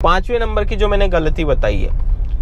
5वें नंबर की जो मैंने गलती बताई है,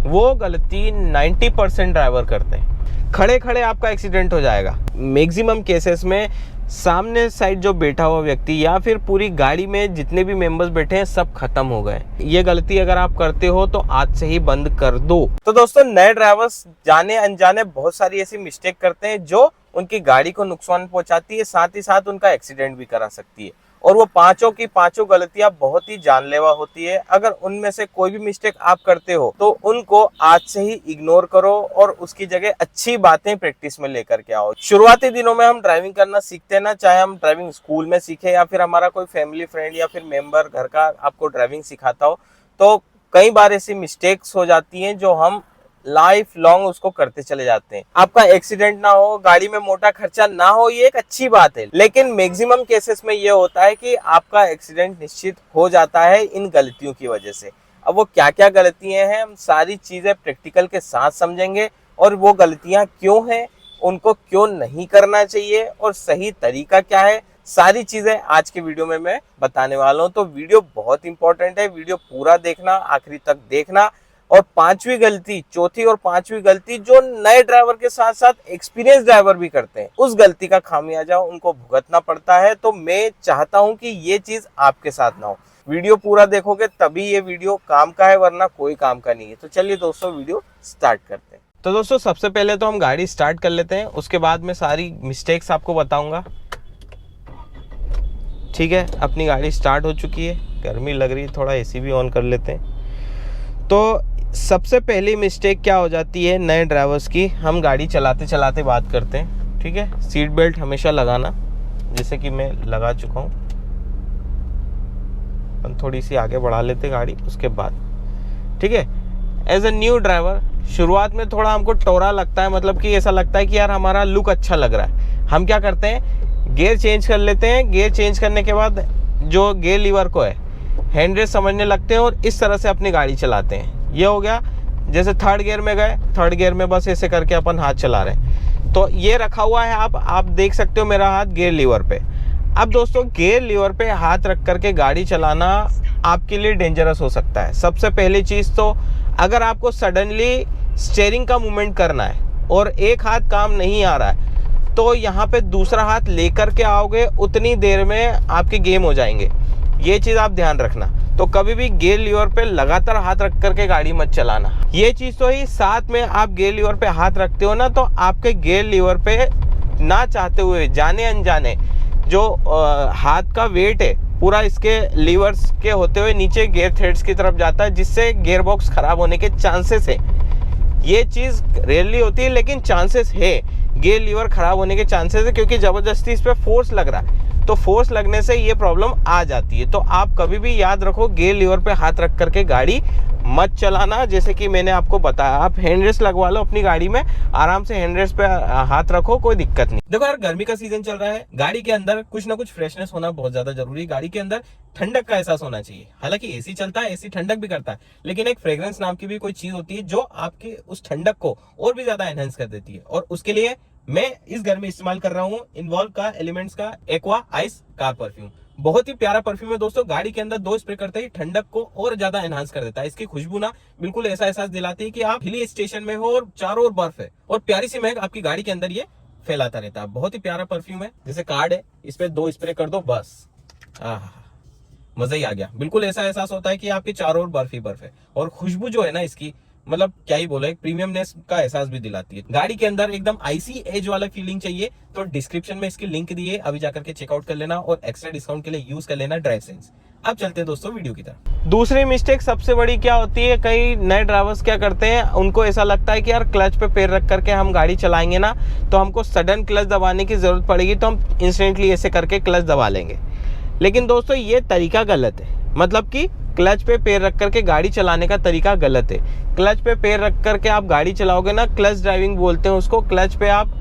वो गलती 90% ड्राइवर करते हैं। खड़े खड़े आपका एक्सीडेंट हो जाएगा। मैक्सिमम केसेस में सामने साइड जो बैठा हुआ व्यक्ति या फिर पूरी गाड़ी में जितने भी मेंबर्स बैठे हैं सब खत्म हो गए। ये गलती अगर आप करते हो तो आज से ही बंद कर दो। तो दोस्तों, नए ड्राइवर्स जाने अनजाने बहुत सारी ऐसी मिस्टेक करते हैं जो उनकी गाड़ी को नुकसान पहुंचाती है, साथ ही साथ उनका एक्सीडेंट भी करा सकती है। और वो पांचों की पांचों गलतियां बहुत ही जानलेवा होती है। अगर उनमें से कोई भी मिस्टेक आप करते हो तो उनको आज से ही इग्नोर करो और उसकी जगह अच्छी बातें प्रैक्टिस में लेकर के आओ। शुरुआती दिनों में हम ड्राइविंग करना सीखते हैं ना, चाहे हम ड्राइविंग स्कूल में सीखे या फिर हमारा कोई फैमिली फ्रेंड या फिर मेंबर घर का आपको ड्राइविंग सिखाता हो, तो कई बार ऐसी मिस्टेक्स हो जाती हैं जो हम लाइफ लॉन्ग उसको करते चले जाते हैं। आपका एक्सीडेंट ना हो, गाड़ी में मोटा खर्चा ना हो, ये एक अच्छी बात है, लेकिन मैक्सिमम केसेस में ये होता है कि आपका एक्सीडेंट निश्चित हो जाता है इन गलतियों की वजह से। अब वो क्या क्या गलतियां हैं, हम सारी चीजें प्रैक्टिकल के साथ समझेंगे और वो गलतियां क्यों हैं, उनको क्यों नहीं करना चाहिए और सही तरीका क्या है, सारी चीजें आज के वीडियो में मैं बताने वाला हूं। तो वीडियो बहुत इंपॉर्टेंट है, वीडियो पूरा देखना, आखिरी तक देखना। और पांचवी गलती, चौथी और पांचवी गलती जो नए ड्राइवर के साथ साथ एक्सपीरियंस ड्राइवर भी करते हैं, उस गलती का खामियाजा उनको भुगतना पड़ता है। तो मैं चाहता हूं कि ये चीज आपके साथ ना हो। वीडियो पूरा देखोगे तभी ये वीडियो काम का है, वरना कोई काम का नहीं है। तो चलिए दोस्तों, वीडियो स्टार्ट करते हैं। तो दोस्तों, सबसे पहले तो हम गाड़ी स्टार्ट कर लेते हैं, उसके बाद मैं सारी मिस्टेक्स आपको बताऊंगा। ठीक है, अपनी गाड़ी स्टार्ट हो चुकी है, गर्मी लग रही है, थोड़ा एसी भी ऑन कर लेते हैं। तो सबसे पहली मिस्टेक क्या हो जाती है नए ड्राइवर्स की, हम गाड़ी चलाते चलाते बात करते हैं। ठीक है, सीट बेल्ट हमेशा लगाना, जैसे कि मैं लगा चुका हूँ। हम थोड़ी सी आगे बढ़ा लेते गाड़ी उसके बाद। ठीक है, एज अ न्यू ड्राइवर शुरुआत में थोड़ा हमको टोरा लगता है, मतलब कि ऐसा लगता है कि यार हमारा लुक अच्छा लग रहा है। हम क्या करते हैं, गियर चेंज कर लेते हैं। गियर चेंज करने के बाद जो गियर लीवर को है, हैंड रेस्ट समझने लगते हैं और इस तरह से अपनी गाड़ी चलाते हैं। ये हो गया, जैसे थर्ड गियर में गए, थर्ड गियर में बस ऐसे करके अपन हाथ चला रहे हैं। तो ये रखा हुआ है, आप देख सकते हो मेरा हाथ गियर लीवर पे। अब दोस्तों, गियर लीवर पे हाथ रख करके गाड़ी चलाना आपके लिए डेंजरस हो सकता है। सबसे पहली चीज़ तो, अगर आपको सडनली स्टीयरिंग का मूवमेंट करना है और एक हाथ काम नहीं आ रहा है, तो यहाँ पे दूसरा हाथ लेकर के आओगे, उतनी देर में आपके गेम हो जाएंगे। ये चीज़ आप ध्यान रखना। तो कभी भी गियर लीवर पे लगातार हाथ रख करके गाड़ी मत चलाना। ये चीज़ तो ही, साथ में आप गियर लीवर पे हाथ रखते हो ना, तो आपके गियर लीवर पे ना चाहते हुए जाने अनजाने जो हाथ का वेट है पूरा इसके लीवर्स के होते हुए नीचे गियर थ्रेड्स की तरफ जाता है, जिससे गियर बॉक्स खराब होने के चांसेस है। ये चीज़ रेयरली होती है, लेकिन चांसेस है, गियर लीवर खराब होने के चांसेस है, क्योंकि ज़बरदस्ती इस पर फोर्स लग रहा है। तो फोर्स लगने से ये प्रॉब्लम आ जाती है। तो आप कभी भी याद रखो, गियर लीवर पे हाथ रख करके गाड़ी मत चलाना। जैसे कि मैंने आपको बताया, आप हैंड रेस्ट लगवा लो अपनी गाड़ी में, आराम से हैंड रेस्ट पे हाथ रखो, कोई दिक्कत नहीं। देखो यार, गर्मी का सीजन चल रहा है, गाड़ी के अंदर कुछ ना कुछ फ्रेशनेस होना बहुत ज्यादा जरूरी है। गाड़ी के अंदर ठंडक का एहसास होना चाहिए। हालांकि एसी चलता है, एसी ठंडक भी करता है, लेकिन एक फ्रेग्रेंस नाम की भी कोई चीज होती है जो आपकी उस ठंडक को और भी ज्यादा एनहांस कर देती है। और उसके लिए मैं इस घर में इस्तेमाल कर रहा हूँ इन्वॉल्व का एलिमेंट्स का एक्वा आइस कार परफ्यूम। बहुत ही प्यारा परफ्यूम है दोस्तों। गाड़ी के अंदर 2 स्प्रे करते ही ठंडक को और ज्यादा एनहांस कर देता है। इसकी खुशबू ना बिल्कुल ऐसा एहसास दिलाती है कि आप हिली स्टेशन में हो और चारों ओर बर्फ है, और प्यारी सी महक आपकी गाड़ी के अंदर ये फैलाता रहता है। बहुत ही प्यारा परफ्यूम है। जैसे कार्ड है, इस पे 2 स्प्रे कर दो, बस मजा ही आ गया। बिल्कुल ऐसा एहसास होता है कि आपके चारों ओर बर्फ ही बर्फ है। और खुशबू जो है ना इसकी, मतलब क्या ही बोलो, एक प्रीमियमनेस का एहसास भी दिलाती है। गाड़ी के अंदर एकदम आईसी एज वाला फीलिंग चाहिए तो डिस्क्रिप्शन में इसकी लिंक दी है, अभी जाकर के चेकआउट कर लेना और एक्स्ट्रा डिस्काउंट के लिए यूज कर लेना ड्राइव सेंस। अब चलते हैं दोस्तों वीडियो की तरफ। दूसरी मिस्टेक सबसे बड़ी क्या होती है, कई नए ड्राइवर्स क्या करते हैं, उनको ऐसा लगता है कि यार क्लच पे पैर रख करके हम गाड़ी चलाएंगे ना, तो हमको सडन क्लच दबाने की जरूरत पड़ेगी, तो हम इंस्टेंटली ऐसे करके क्लच दबा लेंगे। लेकिन दोस्तों, ये तरीका गलत है। मतलब कि क्लच पे पैर रख करके गाड़ी चलाने का तरीका गलत है। क्लच पे पैर रख करके आप गाड़ी चलाओगे ना, क्लच ड्राइविंग बोलते हैं उसको। क्लच पे आप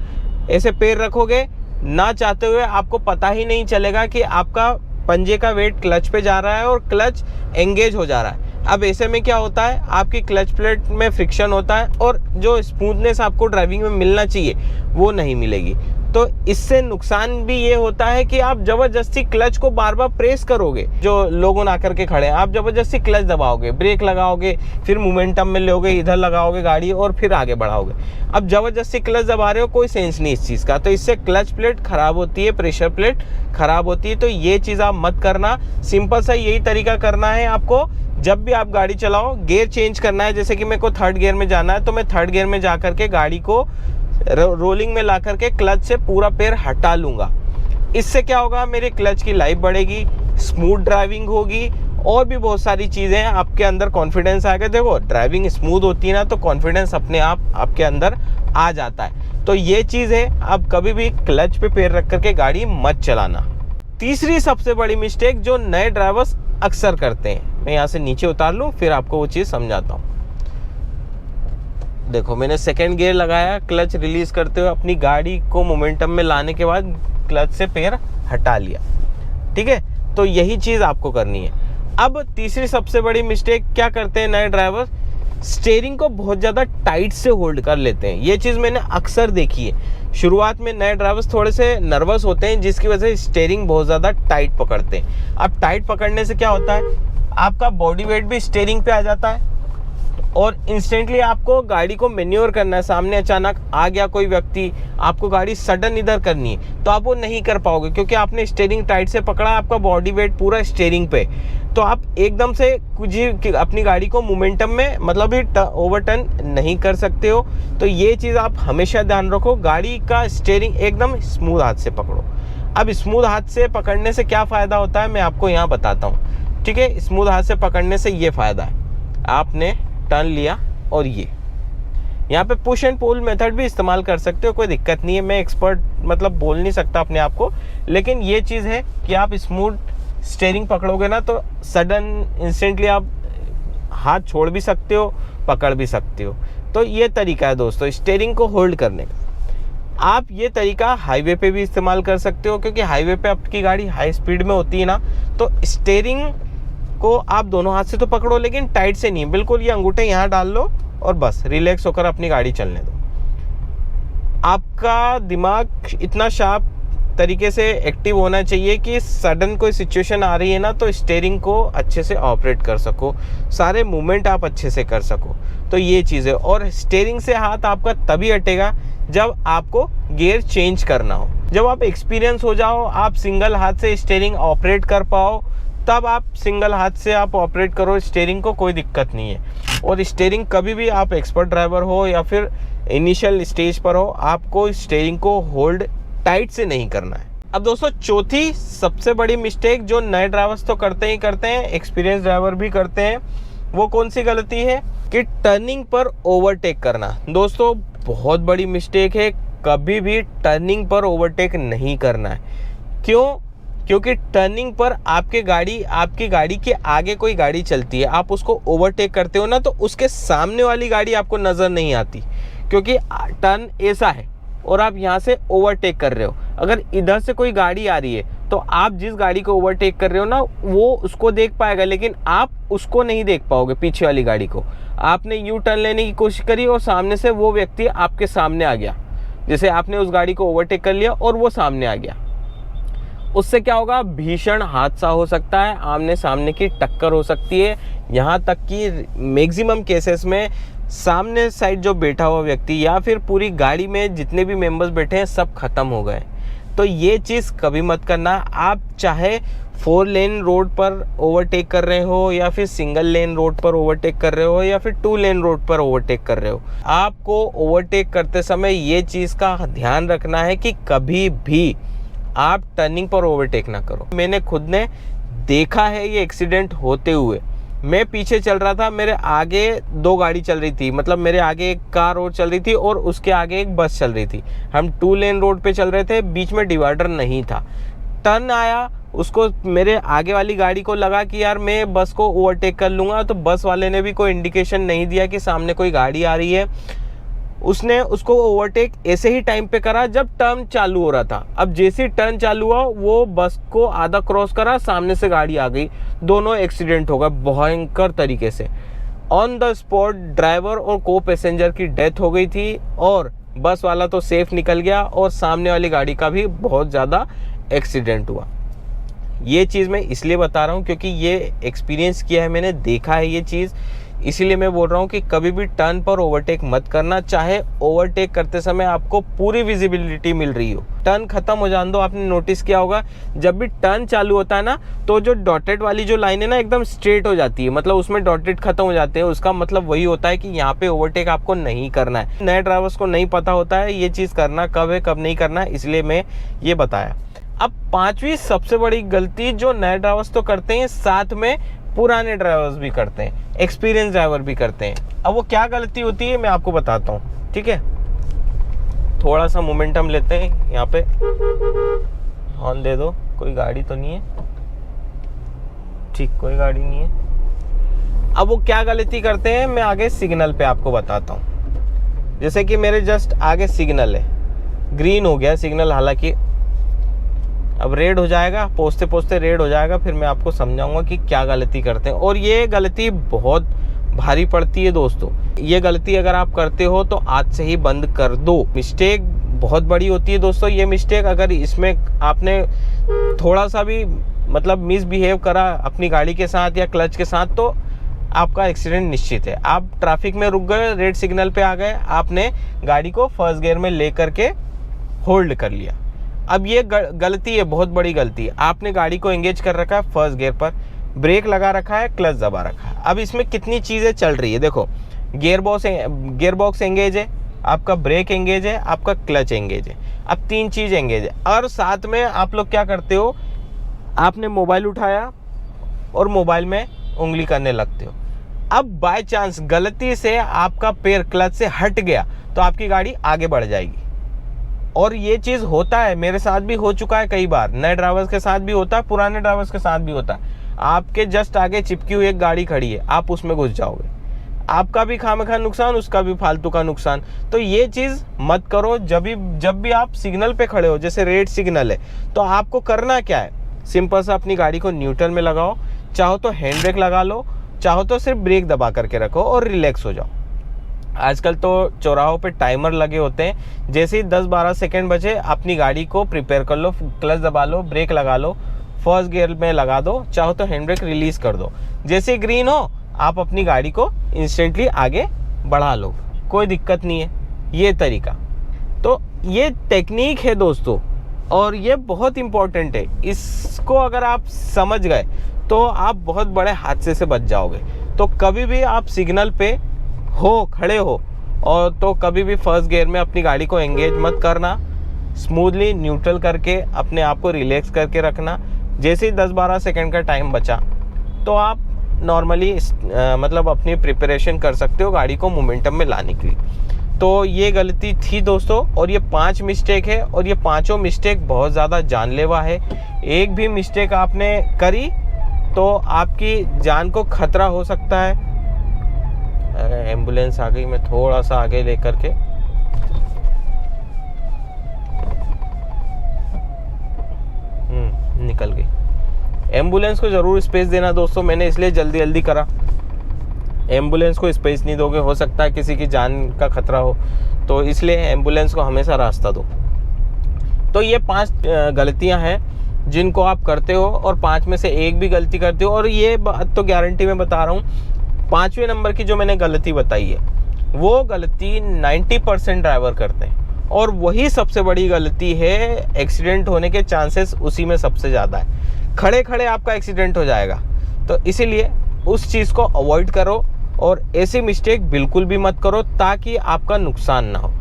ऐसे पैर रखोगे, ना चाहते हुए आपको पता ही नहीं चलेगा कि आपका पंजे का वेट क्लच पे जा रहा है और क्लच एंगेज हो जा रहा है। अब ऐसे में क्या होता है, आपकी क्लच प्लेट में फ्रिक्शन होता है और जो स्मूथनेस आपको ड्राइविंग में मिलना चाहिए वो नहीं मिलेगी। तो इससे नुकसान भी ये होता है कि आप जबरदस्ती क्लच को बार बार प्रेस करोगे, जो लोग आकर के खड़े हैं, आप जबरदस्ती क्लच दबाओगे, ब्रेक लगाओगे, फिर मोमेंटम में लोगे, इधर लगाओगे गाड़ी और फिर आगे बढ़ाओगे। अब जबरदस्ती क्लच दबा रहे हो, कोई सेंस नहीं इस चीज़ का, तो इससे क्लच प्लेट खराब होती है, प्रेशर प्लेट खराब होती है। तो ये चीज़ आप मत करना। सिंपल सा यही तरीका करना है आपको। जब भी आप गाड़ी चलाओ, गियर चेंज करना है। जैसे कि मेरे को 3rd गियर में जाना है, तो मैं 3rd गियर में जा करके गाड़ी को रोलिंग में ला करके क्लच से पूरा पैर हटा लूँगा। इससे क्या होगा, मेरे क्लच की लाइफ बढ़ेगी, स्मूथ ड्राइविंग होगी और भी बहुत सारी चीज़ें, आपके अंदर कॉन्फिडेंस आएगा। देखो ड्राइविंग स्मूथ होती है ना, तो कॉन्फिडेंस अपने आप आपके अंदर आ जाता है। तो ये चीज़ है, आप कभी भी क्लच पे पैर रख करके गाड़ी मत चलाना। तीसरी सबसे बड़ी मिस्टेक जो नए ड्राइवर्स अक्सर करते हैं, मैं यहाँ से नीचे उतार लूँ फिर आपको वो चीज़ समझाता हूँ। देखो मैंने 2nd गियर लगाया, क्लच रिलीज करते हुए अपनी गाड़ी को मोमेंटम में लाने के बाद क्लच से पैर हटा लिया, ठीक है। तो यही चीज़ आपको करनी है। अब तीसरी सबसे बड़ी मिस्टेक क्या करते हैं नए ड्राइवर, स्टीयरिंग को बहुत ज़्यादा टाइट से होल्ड कर लेते हैं। ये चीज़ मैंने अक्सर देखी है। शुरुआत में नए ड्राइवर्स थोड़े से नर्वस होते हैं, जिसकी वजह से स्टीयरिंग बहुत ज़्यादा टाइट पकड़ते हैं। अब टाइट पकड़ने से क्या होता है, आपका बॉडी वेट भी स्टीयरिंग पे आ जाता है और इंस्टेंटली आपको गाड़ी को मैन्योर करना है। सामने अचानक आ गया कोई व्यक्ति, आपको गाड़ी सडन इधर करनी है, तो आप वो नहीं कर पाओगे, क्योंकि आपने स्टीयरिंग टाइट से पकड़ा है, आपका बॉडी वेट पूरा स्टीयरिंग पे। तो आप एकदम से कुछ अपनी गाड़ी को मोमेंटम में मतलब ही ओवरटर्न नहीं कर सकते हो। तो ये चीज़ आप हमेशा ध्यान रखो, गाड़ी का स्टीयरिंग एकदम स्मूथ हाथ से पकड़ो। अब स्मूथ हाथ से पकड़ने से क्या फ़ायदा होता है मैं आपको यहाँ बताता हूँ, ठीक है। स्मूथ हाथ से पकड़ने से ये फ़ायदा है, आपने टर्न लिया और ये यहाँ पे पुश एंड पुल मेथड भी इस्तेमाल कर सकते हो, कोई दिक्कत नहीं है। मैं एक्सपर्ट मतलब बोल नहीं सकता अपने आप को, लेकिन ये चीज़ है कि आप स्मूथ स्टीयरिंग पकड़ोगे ना, तो सडन इंस्टेंटली आप हाथ छोड़ भी सकते हो, पकड़ भी सकते हो। तो ये तरीका है दोस्तों स्टीयरिंग को होल्ड करने का। आप ये तरीका हाईवे पे भी इस्तेमाल कर सकते हो, क्योंकि हाईवे पे आपकी गाड़ी हाई स्पीड में होती है ना, तो स्टीयरिंग को आप दोनों हाथ से तो पकड़ो, लेकिन टाइट से नहीं, बिल्कुल ये अंगूठे यहाँ डाल लो और बस रिलैक्स होकर अपनी गाड़ी चलने दो। आपका दिमाग इतना शार्प तरीके से एक्टिव होना चाहिए कि सडन कोई सिचुएशन आ रही है ना, तो स्टीयरिंग को अच्छे से ऑपरेट कर सको, सारे मूवमेंट आप अच्छे से कर सको। तो ये चीज़ है। और स्टीयरिंग से हाथ आपका तभी हटेगा जब आपको गियर चेंज करना हो, जब आप एक्सपीरियंस हो जाओ, आप सिंगल हाथ से स्टीयरिंग ऑपरेट कर पाओ, तब आप सिंगल हाथ से आप ऑपरेट करो स्टीयरिंग को, कोई दिक्कत नहीं है। और स्टीयरिंग कभी भी आप एक्सपर्ट ड्राइवर हो या फिर इनिशियल स्टेज पर हो, आपको स्टीयरिंग को होल्ड टाइट से नहीं करना है। अब दोस्तों चौथी सबसे बड़ी मिस्टेक जो नए ड्राइवर्स तो करते ही करते हैं, एक्सपीरियंस ड्राइवर भी करते हैं, वो कौन सी गलती है कि टर्निंग पर ओवरटेक करना। दोस्तों बहुत बड़ी मिस्टेक है, कभी भी टर्निंग पर ओवरटेक नहीं करना है। क्यों? क्योंकि टर्निंग पर आपकी गाड़ी के आगे कोई गाड़ी चलती है, आप उसको ओवरटेक करते हो ना, तो उसके सामने वाली गाड़ी आपको नज़र नहीं आती, क्योंकि टर्न ऐसा है और आप यहाँ से ओवरटेक कर रहे हो। अगर इधर से कोई गाड़ी आ रही है तो आप जिस गाड़ी को ओवरटेक कर रहे हो ना, वो उसको देख पाएगा, लेकिन आप उसको नहीं देख पाओगे, पीछे वाली गाड़ी को। आपने यू टर्न लेने की कोशिश करी और सामने से वो व्यक्ति आपके सामने आ गया, जैसे आपने उस गाड़ी को ओवरटेक कर लिया और वो सामने आ गया, उससे क्या होगा, भीषण हादसा हो सकता है, आमने सामने की टक्कर हो सकती है। यहाँ तक कि मैक्सिमम केसेस में सामने साइड जो बैठा हुआ व्यक्ति या फिर पूरी गाड़ी में जितने भी मेंबर्स बैठे हैं सब खत्म हो गए। तो ये चीज़ कभी मत करना। आप चाहे 4 लेन रोड पर ओवरटेक कर रहे हो या फिर सिंगल लेन रोड पर ओवरटेक कर रहे हो या फिर 2 लेन रोड पर ओवरटेक कर रहे हो, आपको ओवरटेक करते समय ये चीज़ का ध्यान रखना है कि कभी भी आप टर्निंग पर ओवरटेक ना करो। मैंने खुद ने देखा है ये एक्सीडेंट होते हुए। मैं पीछे चल रहा था, मेरे आगे 2 गाड़ी चल रही थी, मतलब मेरे आगे एक कार और चल रही थी और उसके आगे एक बस चल रही थी। हम 2 लेन रोड पे चल रहे थे, बीच में डिवाइडर नहीं था। टर्न आया, उसको मेरे आगे वाली गाड़ी को लगा कि यार मैं बस को ओवरटेक कर लूँगा, तो बस वाले ने भी कोई इंडिकेशन नहीं दिया कि सामने कोई गाड़ी आ रही है। उसने उसको ओवरटेक ऐसे ही टाइम पे करा जब टर्न चालू हो रहा था। अब जैसे ही टर्न चालू हुआ, वो बस को आधा क्रॉस करा, सामने से गाड़ी आ गई, दोनों एक्सीडेंट हो गए भयंकर तरीके से। ऑन द स्पॉट ड्राइवर और को पैसेंजर की डेथ हो गई थी और बस वाला तो सेफ निकल गया और सामने वाली गाड़ी का भी बहुत ज़्यादा एक्सीडेंट हुआ। ये चीज़ मैं इसलिए बता रहा हूँ क्योंकि ये एक्सपीरियंस किया है मैंने, देखा है ये चीज़, इसीलिए मैं बोल रहा हूँ कि कभी भी टर्न पर ओवरटेक मत करना, चाहे ओवरटेक करते समय आपको पूरी विजिबिलिटी मिल रही हो। टर्न खत्म हो जाने दो। आपने नोटिस किया होगा जब भी टर्न चालू होता है ना, तो जो डॉटेड वाली जो लाइन है ना एकदम स्ट्रेट हो जाती है, मतलब उसमें डॉटेड खत्म हो जाते हैं। उसका मतलब वही होता है कि यहाँ पे ओवरटेक आपको नहीं करना है। नए ड्राइवर्स को नहीं पता होता है ये चीज़ करना कब है कब नहीं करना है, इसलिए मैं ये बताया। अब पांचवी सबसे बड़ी गलती जो नए ड्राइवर्स तो करते हैं, साथ में पुराने ड्राइवर्स भी करते हैं, एक्सपीरियंस ड्राइवर भी करते हैं। अब वो क्या गलती होती है मैं आपको बताता हूँ, ठीक है। थोड़ा सा मोमेंटम लेते हैं, यहाँ पे हॉर्न दे दो, कोई गाड़ी तो नहीं है, ठीक कोई गाड़ी नहीं है। अब वो क्या गलती करते हैं मैं आगे सिग्नल पे आपको बताता हूँ। जैसे कि मेरे जस्ट आगे सिग्नल है, ग्रीन हो गया सिग्नल, हालांकि अब रेड हो जाएगा, पहुँचते पहुँचते रेड हो जाएगा, फिर मैं आपको समझाऊंगा कि क्या गलती करते हैं। और ये गलती बहुत भारी पड़ती है दोस्तों। ये गलती अगर आप करते हो तो आज से ही बंद कर दो। मिस्टेक बहुत बड़ी होती है दोस्तों। ये मिस्टेक अगर इसमें आपने थोड़ा सा भी मतलब मिसबिहेव करा अपनी गाड़ी के साथ या क्लच के साथ, तो आपका एक्सीडेंट निश्चित है। आप ट्रैफिक में रुक गए, रेड सिग्नल पे आ गए, आपने गाड़ी को फर्स्ट गियर में ले करके होल्ड कर लिया। अब ये गलती है, बहुत बड़ी गलती है। आपने गाड़ी को एंगेज कर रखा है फर्स्ट गियर पर, ब्रेक लगा रखा है, क्लच दबा रखा है। अब इसमें कितनी चीज़ें चल रही है देखो, गियर बॉक्स एंगेज है, आपका ब्रेक एंगेज है, आपका क्लच एंगेज है। अब 3 चीज़ एंगेज है। और साथ में आप लोग क्या करते हो, आपने मोबाइल उठाया और मोबाइल में उंगली करने लगते हो। अब बाय चांस गलती से आपका पैर क्लच से हट गया तो आपकी गाड़ी आगे बढ़ जाएगी। और ये चीज़ होता है, मेरे साथ भी हो चुका है कई बार, नए ड्राइवर्स के साथ भी होता है, पुराने ड्राइवर्स के साथ भी होता है। आपके जस्ट आगे चिपकी हुई एक गाड़ी खड़ी है, आप उसमें घुस जाओगे, आपका भी खामखा नुकसान, उसका भी फालतू का नुकसान। तो ये चीज़ मत करो। जब भी आप सिग्नल पे खड़े हो, जैसे रेड सिग्नल है, तो आपको करना क्या है, सिंपल सा अपनी गाड़ी को न्यूट्रल में लगाओ, चाहो तो हैंड ब्रेक लगा लो, चाहो तो सिर्फ ब्रेक दबा करके रखो और रिलैक्स हो जाओ। आजकल तो चौराहों पे टाइमर लगे होते हैं, जैसे ही 10-12 सेकेंड बचे अपनी गाड़ी को प्रिपेयर कर लो, क्लच दबा लो, ब्रेक लगा लो, फर्स्ट गियर में लगा दो, चाहो तो हैंड ब्रेक रिलीज कर दो। जैसे ही ग्रीन हो आप अपनी गाड़ी को इंस्टेंटली आगे बढ़ा लो, कोई दिक्कत नहीं है। ये तरीका, तो ये टेक्निक है दोस्तों, और ये बहुत इम्पोर्टेंट है। इसको अगर आप समझ गए तो आप बहुत बड़े हादसे से बच जाओगे। तो कभी भी आप सिग्नल पे हो, खड़े हो, और तो कभी भी फर्स्ट गियर में अपनी गाड़ी को एंगेज मत करना, स्मूथली न्यूट्रल करके अपने आप को रिलैक्स करके रखना। जैसे ही 10-12 सेकंड का टाइम बचा तो आप नॉर्मली मतलब अपनी प्रिपरेशन कर सकते हो गाड़ी को मोमेंटम में लाने के लिए। तो ये गलती थी दोस्तों, और ये 5 मिस्टेक है, और ये पांचों मिस्टेक बहुत ज़्यादा जानलेवा है। एक भी मिस्टेक आपने करी तो आपकी जान को खतरा हो सकता है। एम्बुलेंस आ गई, मैं थोड़ा सा आगे लेकर के, निकल गई। एम्बुलेंस को ज़रूर स्पेस देना दोस्तों, मैंने इसलिए जल्दी करा। एम्बुलेंस को स्पेस नहीं दोगे, हो सकता है किसी की जान का खतरा हो, तो इसलिए एम्बुलेंस को हमेशा रास्ता दो। तो ये 5 गलतियां हैं जिनको आप करते हो, और 5 में से एक भी गलती करते हो। और ये बात तो गारंटी में बता रहा हूँ, 5वें नंबर की जो मैंने गलती बताई है, वो गलती 90% ड्राइवर करते हैं, और वही सबसे बड़ी गलती है। एक्सीडेंट होने के चांसेस उसी में सबसे ज़्यादा है। खड़े खड़े आपका एक्सीडेंट हो जाएगा, तो इसीलिए उस चीज़ को अवॉइड करो और ऐसी मिस्टेक बिल्कुल भी मत करो, ताकि आपका नुकसान ना हो।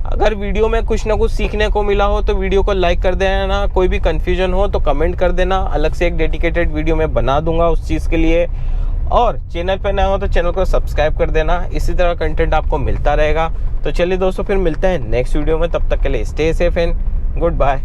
अगर वीडियो में कुछ ना कुछ सीखने को मिला हो तो वीडियो को लाइक कर देना। कोई भी कन्फ्यूजन हो तो कमेंट कर देना, अलग से एक डेडिकेटेड वीडियो मैं बना दूंगा उस चीज़ के लिए। और चैनल पर नया हो तो चैनल को सब्सक्राइब कर देना, इसी तरह कंटेंट आपको मिलता रहेगा। तो चलिए दोस्तों, फिर मिलते हैं नेक्स्ट वीडियो में, तब तक के लिए stay safe and good bye.